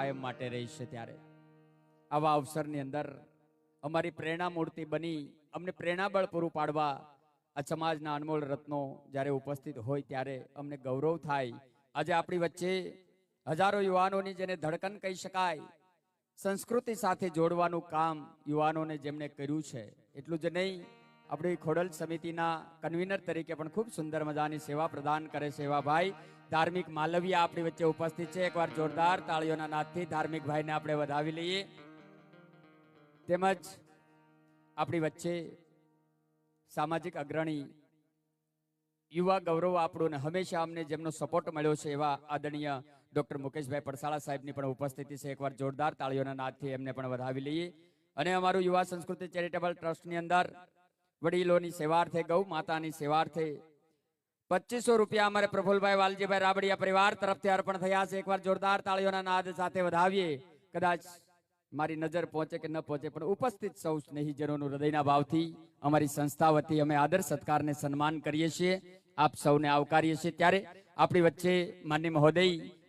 કાયમ માટે રહેશે. ત્યારે આવા અવસરની અંદર અમારી પ્રેરણા મૂર્તિ બની અમને પ્રેરણાબળ પૂરું પાડવા આ સમાજના અનમોલ રત્નો જ્યારે ઉપસ્થિત હોય ત્યારે અમને ગૌરવ થાય. આજે આપણી વચ્ચે હજારો યુવાનોની જેને ધડકન કહી શકાય, સંસ્કૃતિ સાથે જોડવાનું કામ યુવાનોને જેમણે કર્યું છે, એટલું જ નહીં આપણી ખોડલ સમિતિના કન્વીનર તરીકે પણ ખૂબ સુંદર મજાની સેવા પ્રદાન કરે છે એવા ભાઈ ધાર્મિક માલવિયા આપણી વચ્ચે ઉપસ્થિત છે. એકવાર જોરદાર તાળીઓના નાદથી ધાર્મિક ભાઈને આપણે વધાવી લઈએ. તેમજ આપણી વચ્ચે સામાજિક અગ્રણી યુવા ગૌરવ આપણું ને હંમેશા અમને જેમનો સપોર્ટ મળ્યો છે એવા આદરણીય ડોક્ટર મુકેશભાઈ પડસાળા સાહેબની પણ ઉપસ્થિતિ છે. એકવાર જોરદાર તાળીઓના નાદથી એમને પણ વધાવી લઈએ. અને અમારું યુવા સંસ્કૃતિ ચેરિટેબલ ટ્રસ્ટની અંદર વડીલોની સેવાર્થે, ગૌ માતાની સેવાર્થે 2500 રૂપિયા અમારે પ્રફુલભાઈ વાલજીભાઈ રાબડિયા પરિવાર તરફથી અર્પણ થયા છે. એકવાર જોરદાર તાળીઓના નાદ સાથે વધાવીએ. કદાચ મારી નજર પહોંચે કે ન પહોંચે પણ ઉપસ્થિત સૌ સ્નેહીજનોનું હૃદયના ભાવથી અમારી સંસ્થા વતી અમે આદર સત્કારને સન્માન કરીએ છીએ. આપ સૌને આવકારીએ છીએ. ત્યારે આપણી વચ્ચે માનનીય મહોદય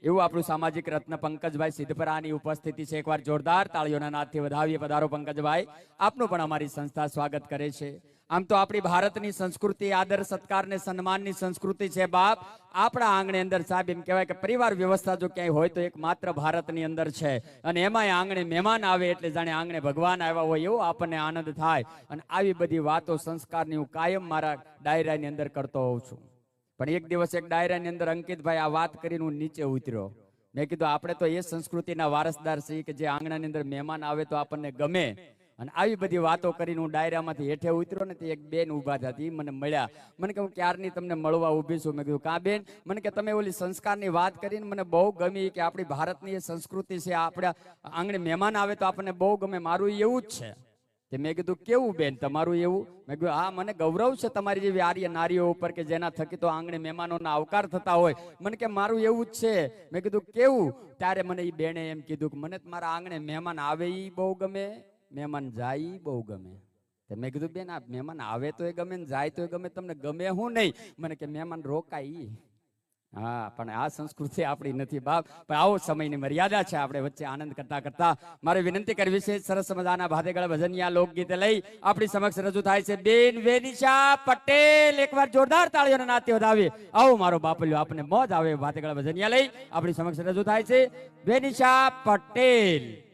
એવું આપણું સામાજિક રત્ન પંકજભાઈ સિદ્ધપરાની ઉપસ્થિતિ છે. એકવાર જોરદાર તાળીઓના નાદથી વધાવીએ. પધારો પંકજભાઈ, આપનું પણ અમારી સંસ્થા સ્વાગત કરે છે. આમ તો આપણી ભારતની સંસ્કૃતિ આદર સત્કાર ને સન્માનની સંસ્કૃતિ છે બાપ. આપણા આંગણે અંદર સાહેબ એમ કહેવાય કે પરિવાર વ્યવસ્થા જો ક્યાંય હોય તો એક માત્ર ભારતની અંદર છે. અને એમાંય આંગણે મહેમાન આવે એટલે જાણે આંગણે ભગવાન આવ્યા હોય એવો આપણને આનંદ થાય. અને આવી બધી વાતો સંસ્કારની હું કાયમ મારા ડાયરાની અંદર કરતો હોઉં છું. પણ એક દિવસ એક ડાયરાની અંદર અંકિતભાઈ આ વાત કરીને હું નીચે ઉતર્યો. મેં કીધું આપણે તો એ સંસ્કૃતિના વારસદાર છીએ કે જે આંગણાની અંદર મહેમાન આવે તો આપણને ગમે. અને આવી બધી વાતો કરીને હું ડાયરામાંથી હેઠે ઉતર્યો ને તે એક બેન ઊભા થતી મને મળ્યા. મને કે હું ક્યારની તમને મળવા ઊભી છું. મેં કીધું કા બેન? મને કે તમે ઓલી સંસ્કારની વાત કરીને મને બહુ ગમી કે આપણી ભારતની એ સંસ્કૃતિ છે, આપણા આંગણે મહેમાન આવે તો આપણને બહુ ગમે. મારું એવું જ છે. તે મેં કીધું કેવું બેન તમારું એવું? મેં કીધું હા, મને ગૌરવ છે તમારી જેવી આર્ય નારીઓ ઉપર કે જેના થકી તો આંગણે મહેમાનોના આવકાર થતા હોય. મને કે મારું એવું જ છે. મેં કીધું કેવું? ત્યારે મને એ બેને એમ કીધું કે મને મારા આંગણે મહેમાન આવે એ બહુ ગમે, મહેમાન જાય બહુ ગમે. મેં કીધું બેન આ મહેમાન આવે તો એ ગમે ને જાય તો એ ગમે, તમને ગમે હું નહીં? મને કે મહેમાન રોકાય. હા, પણ આ સંસ્કૃતિ આપણી નથી બાપ. પણ આવો સમયની મર્યાદા છે. આપણે વચ્ચે આનંદ કરતા કરતા મારે વિનંતી કરવી છે. સરસ મજાના ભાદેગળ ભજનિયા લોકગીત લઈ આપણી સમક્ષ રજૂ થાય છે બેન વેનિશા પટેલ. એકવાર જોરદાર તાળીઓના નાદથી વધાવીએ. આવો મારો બાપલ્યો, આપને મોજ આવે. ભાદેગળ ભજનિયા લઈ આપણી સમક્ષ રજૂ થાય છે વેનિશા પટેલ.